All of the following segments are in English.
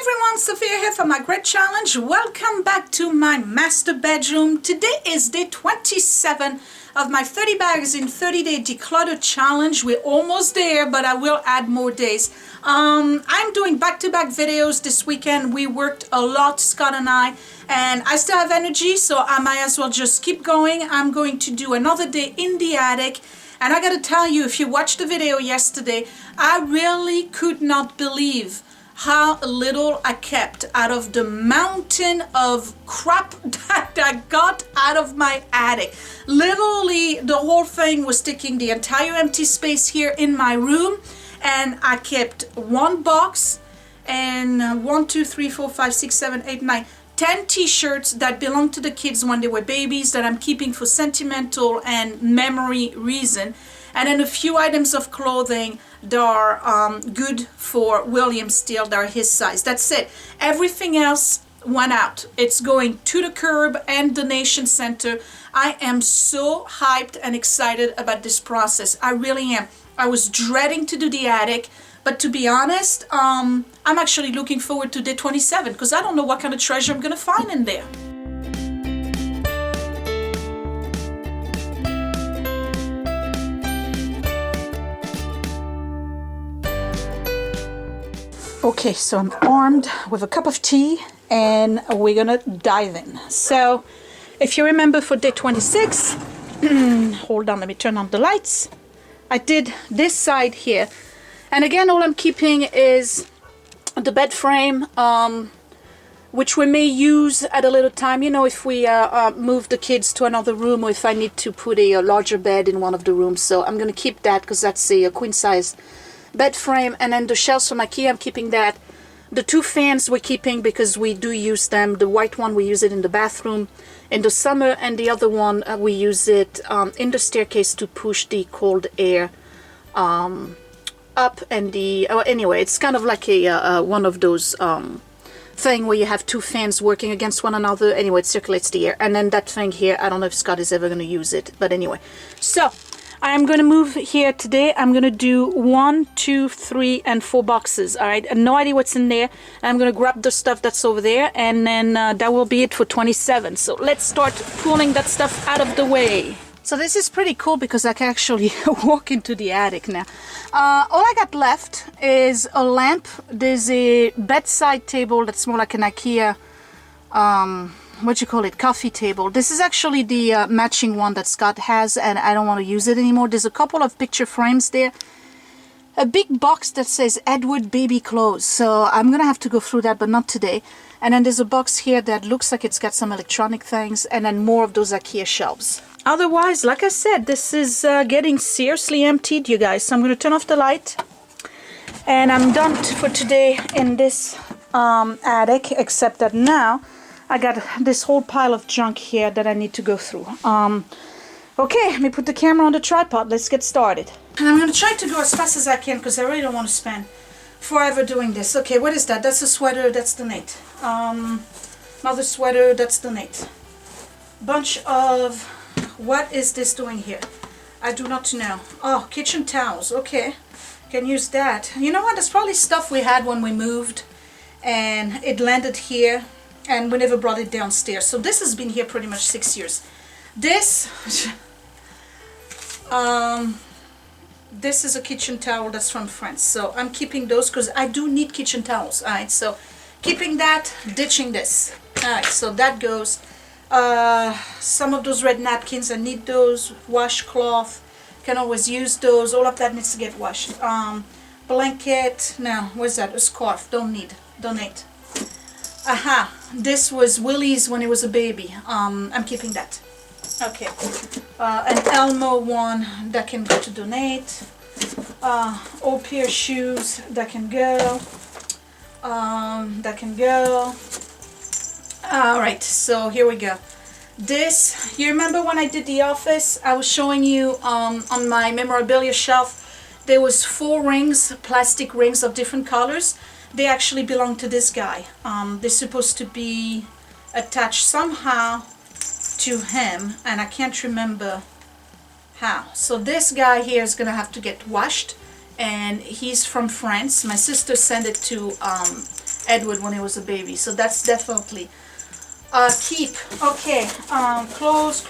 everyone, Sophia here for my great challenge. Welcome back to my master bedroom. Today is day 27 of my 30 bags in 30-day declutter challenge. We're almost there, but I will add more days. I'm doing back-to-back videos this weekend. We worked a lot, Scott and I still have energy, so I might as well just keep going. I'm going to do another day in the attic. And I gotta tell you, if you watched the video yesterday, I really could not believe how little I kept out of the mountain of crap that I got out of my attic. Literally, the whole thing was taking the entire empty space here in my room, and I kept one box and 1, 2, 3, 4, 5, 6, 7, 8, 9, 10 t-shirts that belonged to the kids when they were babies that I'm keeping for sentimental and memory reason, and then a few items of clothing that are good for William still, that are his size. That's it. Everything else went out. It's going to the curb and donation center. I am so hyped and excited about this process. I really am. I was dreading to do the attic, but to be honest, I'm actually looking forward to day 27 because I don't know what kind of treasure I'm gonna find in there. Okay, so I'm armed with a cup of tea and we're gonna dive in. So if you remember for day 26, hold on, let me turn on the lights. I did this side here. And again, all I'm keeping is the bed frame, which we may use at a little time, you know, if we move the kids to another room or if I need to put a larger bed in one of the rooms. So I'm going to keep that because that's a queen size bed frame. And then the shelves from IKEA, I'm keeping that. The two fans we're keeping because we do use them. The white one, we use it in the bathroom in the summer, and the other one, we use it in the staircase to push the cold air up. And anyway, it's kind of like a one of those thing where you have two fans working against one another. Anyway, it circulates the air. And then that thing here, I don't know if Scott is ever going to use it, but anyway. So I'm going to move here today. I'm going to do 1, 2, 3, and 4 boxes. All right, no idea what's in there. I'm going to grab the stuff that's over there, and then that will be it for 27. So let's start pulling that stuff out of the way. So this is pretty cool because I can actually walk into the attic now. All I got left is a lamp. There's a bedside table that's more like an IKEA, coffee table. This is actually the matching one that Scott has, and I don't want to use it anymore. There's a couple of picture frames there. A big box that says Edward baby clothes. So I'm going to have to go through that, but not today. And then there's a box here that looks like it's got some electronic things, and then more of those IKEA shelves. Otherwise, like I said, this is getting seriously emptied, you guys. So I'm going to turn off the light. And I'm done for today in this attic, except that now I got this whole pile of junk here that I need to go through. Okay, let me put the camera on the tripod. Let's get started. And I'm going to try to go as fast as I can because I really don't want to spend forever doing this. Okay, what is that? That's a sweater. That's the knit. Another sweater. That's the knit. Bunch of... What is this doing here? I do not know. Oh, kitchen towels. Okay, can use that. You know what? That's probably stuff we had when we moved, and it landed here, and we never brought it downstairs. So this has been here pretty much 6 years. This, this is a kitchen towel that's from France. So I'm keeping those because I do need kitchen towels. All right, so keeping that, ditching this. All right, so that goes. Some of those red napkins, I need those. Washcloth, can always use those. All of that needs to get washed. Blanket, no, where's that? A scarf, don't need, donate. Aha, this was Willie's when he was a baby. I'm keeping that. Okay, an Elmo one that can go to donate. Old pair of shoes that can go. That can go. Alright, so here we go. This, you remember when I did the office, I was showing you on my memorabilia shelf, there was 4 rings, plastic rings of different colors. They actually belong to this guy. They're supposed to be attached somehow to him, and I can't remember how. So this guy here is gonna have to get washed, and he's from France. My sister sent it to Edward when he was a baby. So that's definitely keep. Okay, close.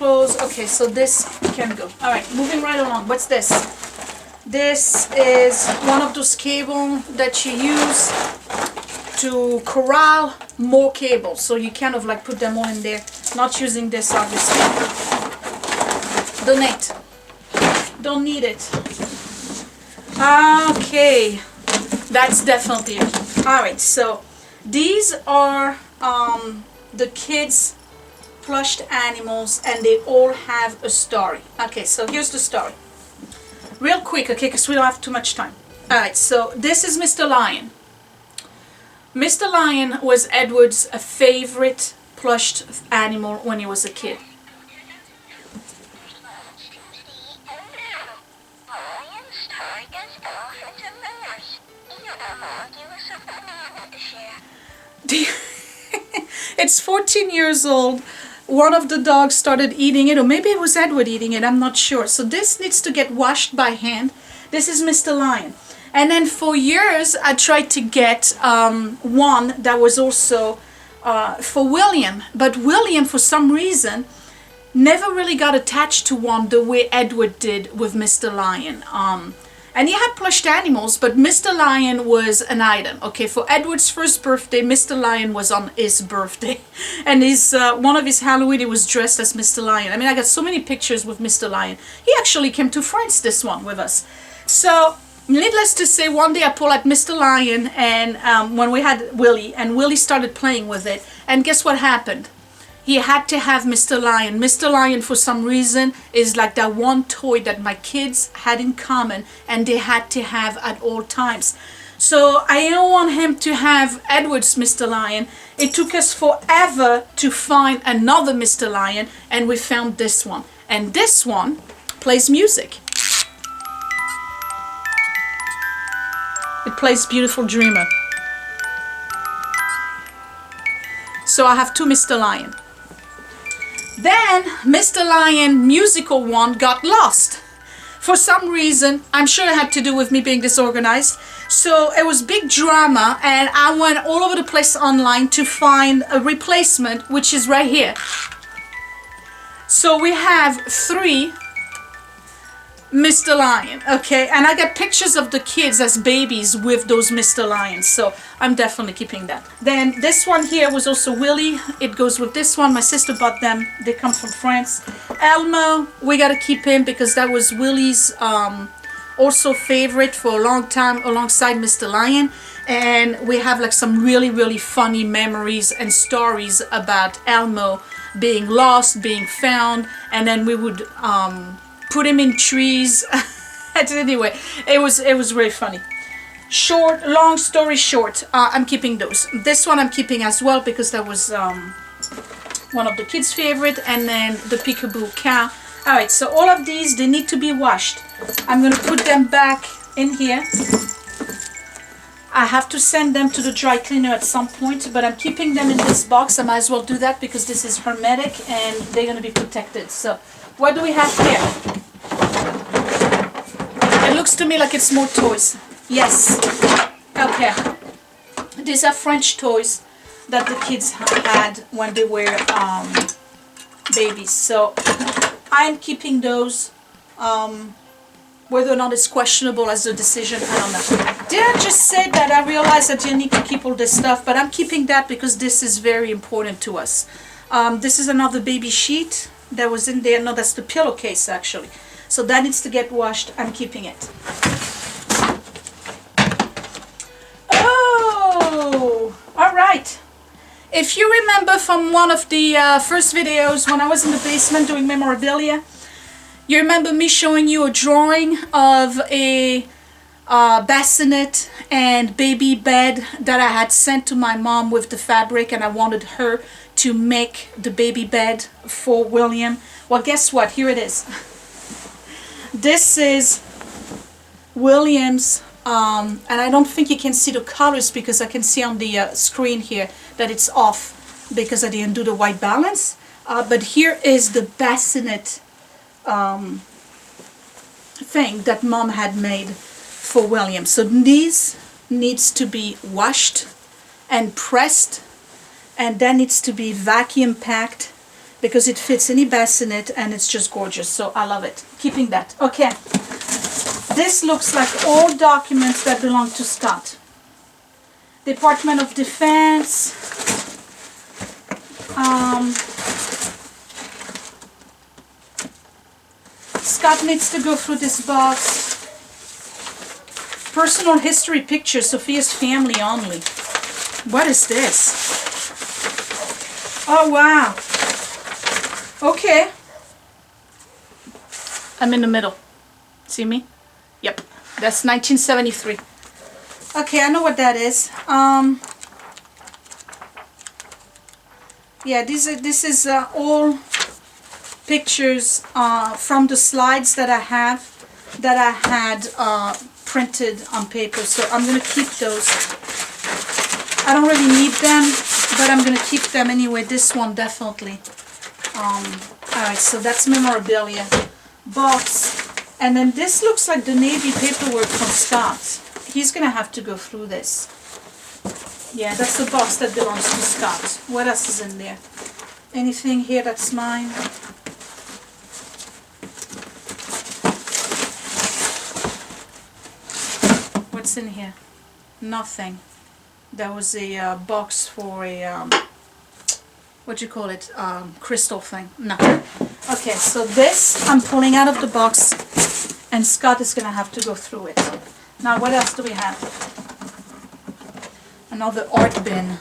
Okay, so this can go. All right, moving right along. What's this? This is one of those cables that you use to corral more cables. So you kind of like put them all in there. Not using this, obviously. Donate. Don't need it. Okay, that's definitely it. All right, so these are the kids' plushed animals, and they all have a story. Okay, so here's the story. Real quick, okay, because we don't have too much time. All right, so this is Mr. Lion. Mr. Lion was Edward's favorite plushed animal when he was a kid. It's 14 years old. One of the dogs started eating it, or maybe it was Edward eating it, I'm not sure. So this needs to get washed by hand. This is Mr. Lion. And then for years I tried to get one that was also for William. But William, for some reason, never really got attached to one the way Edward did with Mr. Lion. And he had plushed animals, but Mr. Lion was an item. Okay, for Edward's first birthday, Mr. Lion was on his birthday. And his one of his Halloween, he was dressed as Mr. Lion. I mean, I got so many pictures with Mr. Lion. He actually came to France, this one, with us. So, needless to say, one day I pulled out Mr. Lion, and when we had Willie, and Willie started playing with it. And guess what happened? He had to have Mr. Lion. Mr. Lion, for some reason, is like that one toy that my kids had in common and they had to have at all times. So I don't want him to have Edward's Mr. Lion. It took us forever to find another Mr. Lion, and we found this one. And this one plays music. It plays Beautiful Dreamer. So I have two Mr. Lion. Then Mr. Lion musical one got lost. For some reason, I'm sure it had to do with me being disorganized. So it was big drama, and I went all over the place online to find a replacement, which is right here. So we have three Mr. Lion, okay? And I got pictures of the kids as babies with those Mr. Lions, so I'm definitely keeping that. Then this one here was also Willie. It goes with this one. My sister bought them. They come from France. Elmo, we gotta keep him because that was Willie's also favorite for a long time alongside Mr. Lion. And we have like some really funny memories and stories about Elmo being lost, being found, and then we would put him in trees. Anyway, it was really funny. Long story short, I'm keeping those. This one I'm keeping as well because that was one of the kids' favorite, and then the peekaboo cow. All right, so all of these, they need to be washed. I'm gonna put them back in here. I have to send them to the dry cleaner at some point, but I'm keeping them in this box. I might as well do that because this is hermetic and they're gonna be protected. So what do we have here? It looks to me like it's more toys. Yes. Okay. These are French toys that the kids had when they were babies. So I'm keeping those. Whether or not it's questionable as a decision, I don't know. Did I just say that I realized that you need to keep all this stuff? But I'm keeping that because this is very important to us. This is another baby sheet that was in there. No, that's the pillowcase actually. So that needs to get washed. I'm keeping it. Oh, all right. If you remember from one of the first videos when I was in the basement doing memorabilia, you remember me showing you a drawing of a bassinet and baby bed that I had sent to my mom with the fabric, and I wanted her to make the baby bed for William. Well, guess what? Here it is. This is William's, and I don't think you can see the colors because I can see on the screen here that it's off because I didn't do the white balance. But here is the bassinet thing that Mom had made for William. So these needs to be washed and pressed, and that needs to be vacuum packed because it fits any bassinet and it's just gorgeous. So I love it. Keeping that. Okay. This looks like all documents that belong to Scott. Department of Defense. Scott needs to go through this box. Personal history pictures, Sophia's family only. What is this? Oh, wow. Okay. I'm in the middle. See me? Yep. That's 1973. Okay, I know what that is. Yeah, this is all pictures from the slides that I have, that I had printed on paper. So I'm going to keep those. I don't really need them, but I'm going to keep them anyway. This one definitely. Alright, so that's memorabilia. Box. And then this looks like the Navy paperwork from Scott. He's going to have to go through this. Yeah, that's the box that belongs to Scott. What else is in there? Anything here that's mine? What's in here? Nothing. That was a box for a, what do you call it? Crystal thing. No. Okay, so this I'm pulling out of the box, and Scott is going to have to go through it. Now, what else do we have? Another art bin.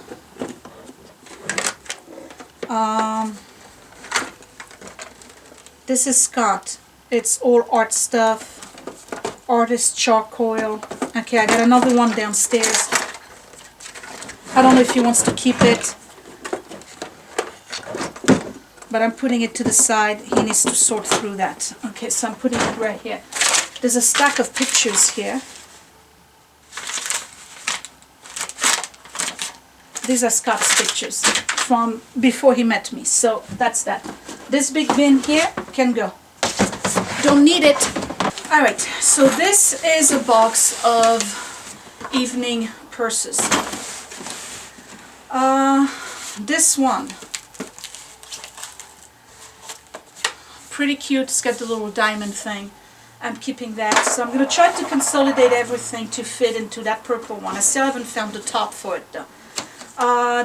This is Scott. It's all art stuff. Artist charcoal. Okay, I got another one downstairs. I don't know if he wants to keep it, but I'm putting it to the side. He needs to sort through that. Okay, so I'm putting it right here. There's a stack of pictures here. These are Scott's pictures from before he met me. So that's that. This big bin here can go. Don't need it. Alright, so this is a box of evening purses. This one. Pretty cute. It's got the little diamond thing. I'm keeping that. So I'm going to try to consolidate everything to fit into that purple one. I still haven't found the top for it though.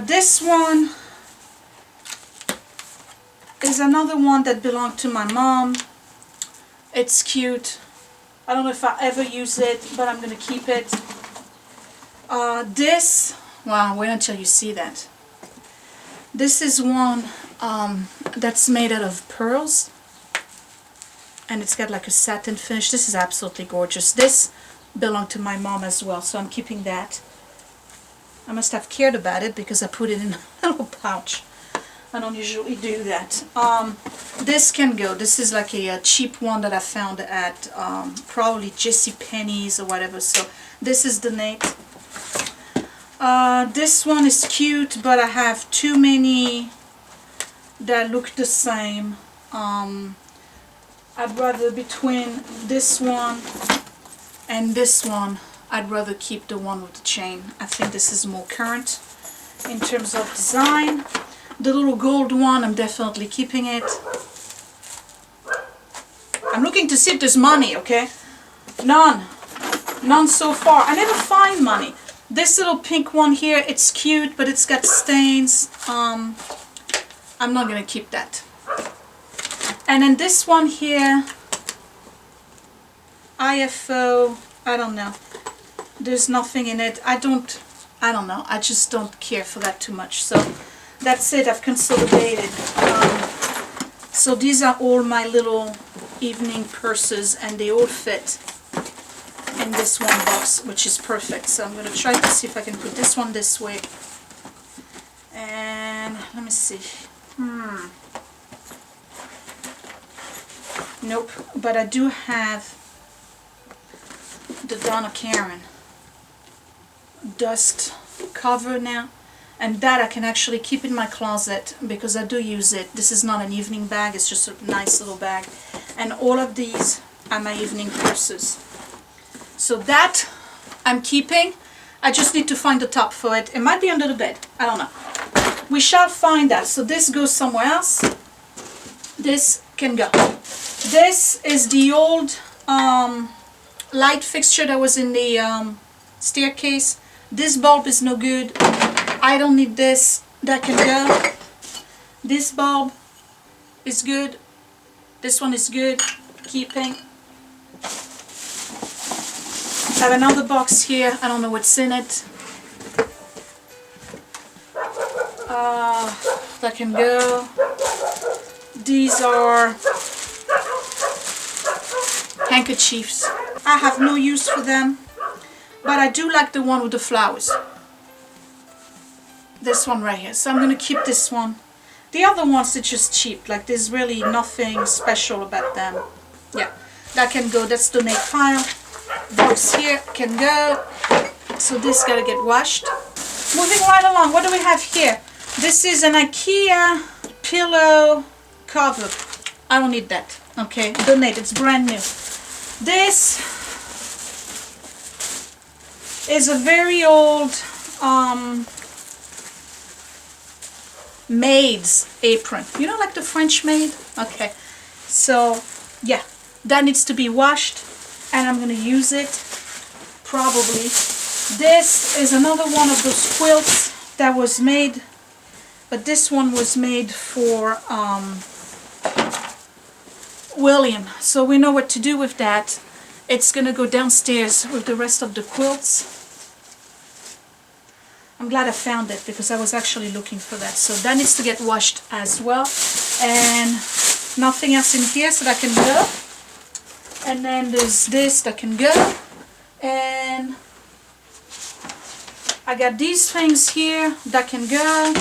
This one is another one that belonged to my mom. It's cute. I don't know if I ever use it, but I'm going to keep it. This, wow, wait until you see that. This is one that's made out of pearls. And it's got like a satin finish. This is absolutely gorgeous. This belonged to my mom as well, so I'm keeping that. I must have cared about it because I put it in a little pouch. I don't usually do that. This can go. This is like a cheap one that I found at probably JCPenney's or whatever. So this is the Nate. This one is cute, but I have too many that look the same. I'd rather between this one and this one, I'd rather keep the one with the chain. I think this is more current in terms of design. The little gold one, I'm definitely keeping it. I'm looking to see if there's money, okay? None. None so far. I never find money. This little pink one here, it's cute, but it's got stains. I'm not going to keep that. And then this one here, IFO, I don't know. There's nothing in it. I don't know. I just don't care for that too much. So that's it. I've consolidated. So these are all my little evening purses, and they all fit in this one box, which is perfect. So I'm going to try to see if I can put this one this way. And let me see. Nope. But I do have the Donna Karan dust cover now, and that I can actually keep in my closet because I do use it. This is not an evening bag, it's just a nice little bag, and all of these are my evening purses. So that I'm keeping. I just need to find the top for it. It might be under the bed. I don't know. We shall find that. So this goes somewhere else. This can go. This is the old light fixture that was in the staircase. This bulb is no good. I don't need this. That can go. This bulb is good. This one is good. Keeping. I have another box here. I don't know what's in it. That can go. These are handkerchiefs. I have no use for them, but I do like the one with the flowers. This one right here. So I'm going to keep this one. The other ones are just cheap. Like there's really nothing special about them. Yeah, that can go. That's donate pile. Box here can go. So this got to get washed. Moving right along. What do we have here? This is an IKEA pillow cover. I don't need that. Okay, donate. It's brand new. This is a very old maid's apron. You know, like the French maid? Okay. So, yeah. That needs to be washed. And I'm going to use it. Probably. This is another one of those quilts that was made. But this one was made for William. So we know what to do with that. It's going to go downstairs with the rest of the quilts. I'm glad I found it because I was actually looking for that. So that needs to get washed as well. And nothing else in here, so that can go. And then there's this that can go. And I got these things here that can go.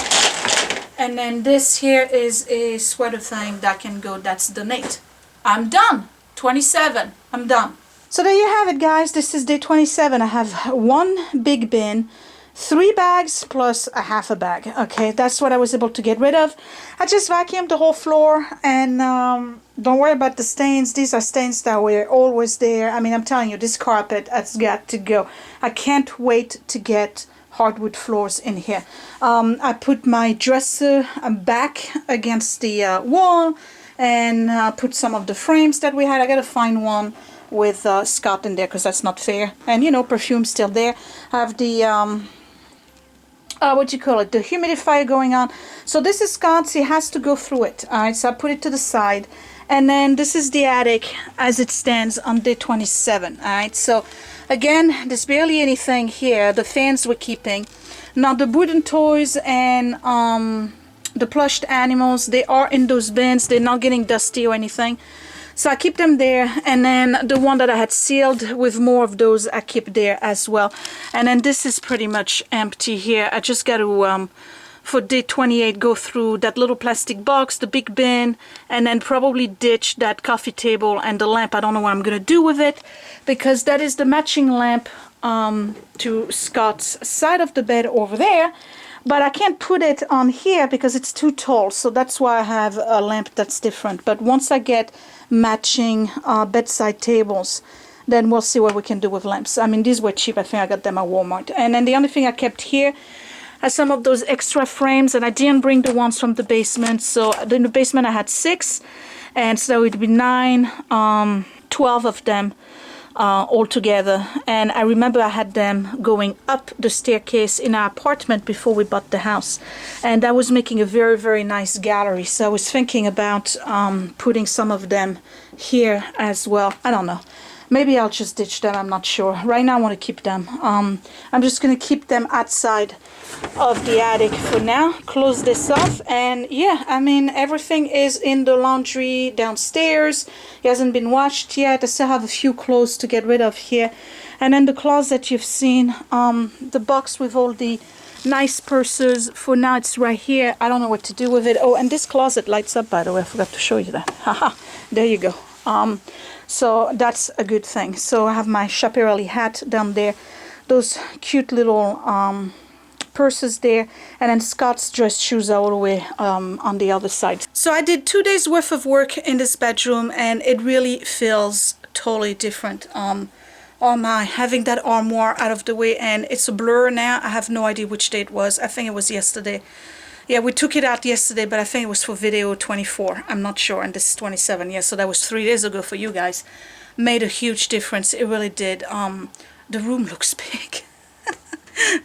And then this here is a sweater thing that can go. That's donate. I'm done. 27. I'm done. So there you have it, guys. This is day 27. I have one big bin, 3 bags plus a half a bag. Okay, that's what I was able to get rid of. I just vacuumed the whole floor, and don't worry about the stains. These are stains that were always there. I mean, I'm telling you, this carpet has got to go. I can't wait to get hardwood floors in here. I put my dresser back against the wall, and put some of the frames that we had. I gotta find one with Scott in there because that's not fair. And you know, perfume still there. I have the what do you call it, the humidifier going on. So this is Scott's. He has to go through it. Alright, so I put it to the side. And then this is the attic as it stands on day 27. Alright, so again, there's barely anything here. The fans we're keeping. Now the wooden toys and the plushed animals, they are in those bins. They're not getting dusty or anything. So I keep them there, and then the one that I had sealed with more of those I keep there as well. And then this is pretty much empty here. I just got to, for day 28, go through that little plastic box, the big bin, and then probably ditch that coffee table and the lamp. I don't know what I'm going to do with it, because that is the matching lamp to Scott's side of the bed over there. But I can't put it on here because it's too tall, so that's why I have a lamp that's different. But once I get matching bedside tables, then we'll see what we can do with lamps. I mean, these were cheap. I think I got them at Walmart. And then the only thing I kept here are some of those extra frames, and I didn't bring the ones from the basement. So in the basement I had 6, and so it'd be 9, 12 of them all together. And I remember I had them going up the staircase in our apartment before we bought the house, and that was making a very, very nice gallery. So I was thinking about putting some of them here as well. I don't know, maybe I'll just ditch them. I'm not sure. Right now I want to keep them. I'm just going to keep them outside of the attic for now. Close this off, and yeah, I mean, everything is in the laundry downstairs. It hasn't been washed yet. I still have a few clothes to get rid of here. And then the closet you've seen, the box with all the nice purses, for now it's right here. I don't know what to do with it. Oh, and this closet lights up, by the way. I forgot to show you that. Haha, there you go. So that's a good thing. So I have my Schiaparelli hat down there, those cute little purses there, and then Scott's dress shoes are all the way on the other side. So I did 2 days worth of work in this bedroom, and it really feels totally different. Oh my, having that armoire out of the way, and it's a blur now. I have no idea which day it was. I think it was yesterday. Yeah, we took it out yesterday, but I think it was for video 24. I'm not sure, and this is 27. Yeah, so that was 3 days ago for you guys. Made a huge difference. It really did. The room looks big.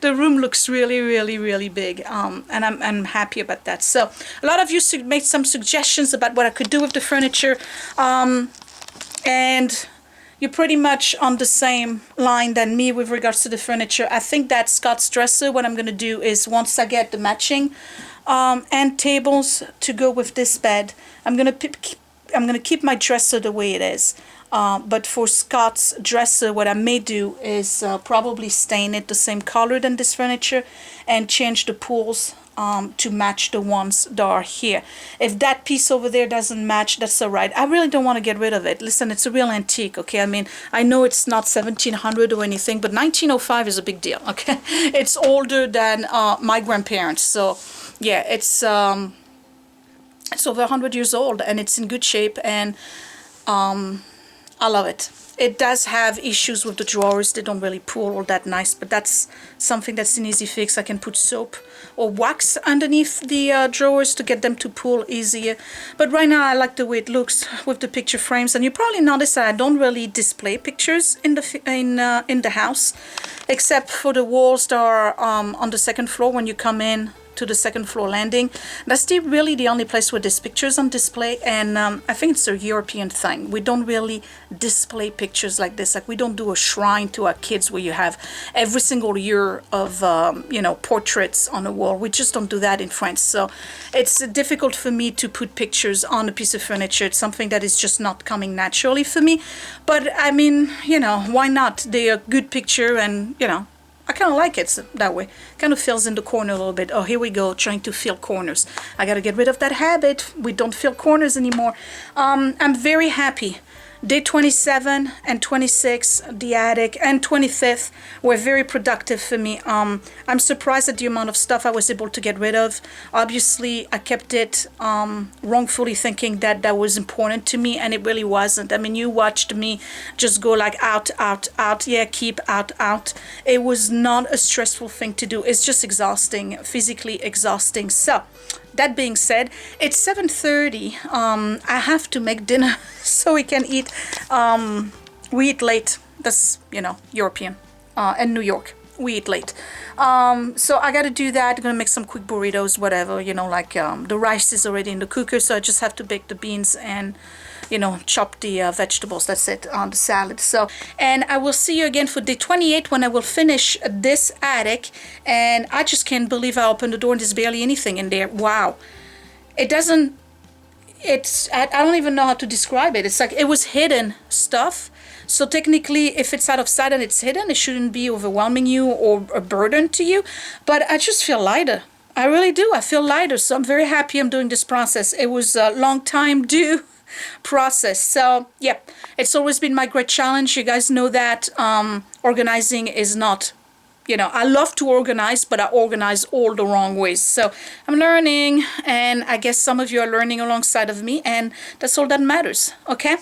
The room looks really, really, really big, and I'm happy about that. So a lot of you made some suggestions about what I could do with the furniture, and you're pretty much on the same line than me with regards to the furniture. I think that Scott's dresser, what I'm going to do is once I get the matching end tables to go with this bed, I'm going to keep my dresser the way it is. But for Scott's dresser, what I may do is probably stain it the same color than this furniture and change the pools to match the ones that are here. If that piece over there doesn't match, that's all right. I really don't want to get rid of it. Listen, it's a real antique, okay? I mean, I know it's not 1700 or anything, but 1905 is a big deal, okay? It's older than my grandparents, so yeah, it's over 100 years old, and it's in good shape, and I love it. It does have issues with the drawers. They don't really pull all that nice, but that's something that's an easy fix. I can put soap or wax underneath the drawers to get them to pull easier. But right now I like the way it looks with the picture frames. And you probably notice that I don't really display pictures in the house, except for the walls that are on the second floor when you come in to the second floor landing. That's really the only place where there's pictures on display, and I think it's a European thing. We don't really display pictures like this. Like, we don't do a shrine to our kids where you have every single year of you know, portraits on the wall. We just don't do that in France. So it's difficult for me to put pictures on a piece of furniture. It's something that is just not coming naturally for me. But I mean, you know, why not? They're a good picture, and you know, I kind of like it that way. Kind of fills in the corner a little bit. Oh, here we go, trying to fill corners. I got to get rid of that habit. We don't fill corners anymore. I'm very happy. Day 27 and 26, the attic, and 25th were very productive for me. I'm surprised at the amount of stuff I was able to get rid of. Obviously, I kept it wrongfully thinking that that was important to me, and it really wasn't. I mean, you watched me just go like out, out, out. Yeah, keep out, out. It was not a stressful thing to do. It's just exhausting, physically exhausting. So, that being said, it's 7:30. I have to make dinner so we can eat. We eat late. That's, you know, European. And New York, we eat late. So I got to do that. I'm going to make some quick burritos, whatever. You know, like the rice is already in the cooker, so I just have to bake the beans and, you know, chop the vegetables. That's it, on the salad. So, and I will see you again for day 28 when I will finish this attic. And I just can't believe I opened the door and there's barely anything in there. Wow. It doesn't, I don't even know how to describe it. It's like it was hidden stuff. So technically, if it's out of sight and it's hidden, it shouldn't be overwhelming you or a burden to you. But I just feel lighter. I really do. I feel lighter. So I'm very happy I'm doing this process. It was a long time due process. So yeah, it's always been my great challenge. You guys know that organizing is not, you know, I love to organize, but I organize all the wrong ways. So I'm learning, and I guess some of you are learning alongside of me, and that's all that matters. Okay,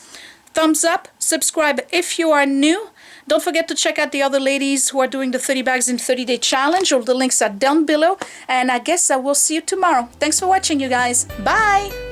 thumbs up, subscribe if you are new. Don't forget to check out the other ladies who are doing the 30 bags in 30-day challenge. All the links are down below, and I guess I will see you tomorrow. Thanks for watching, you guys. Bye.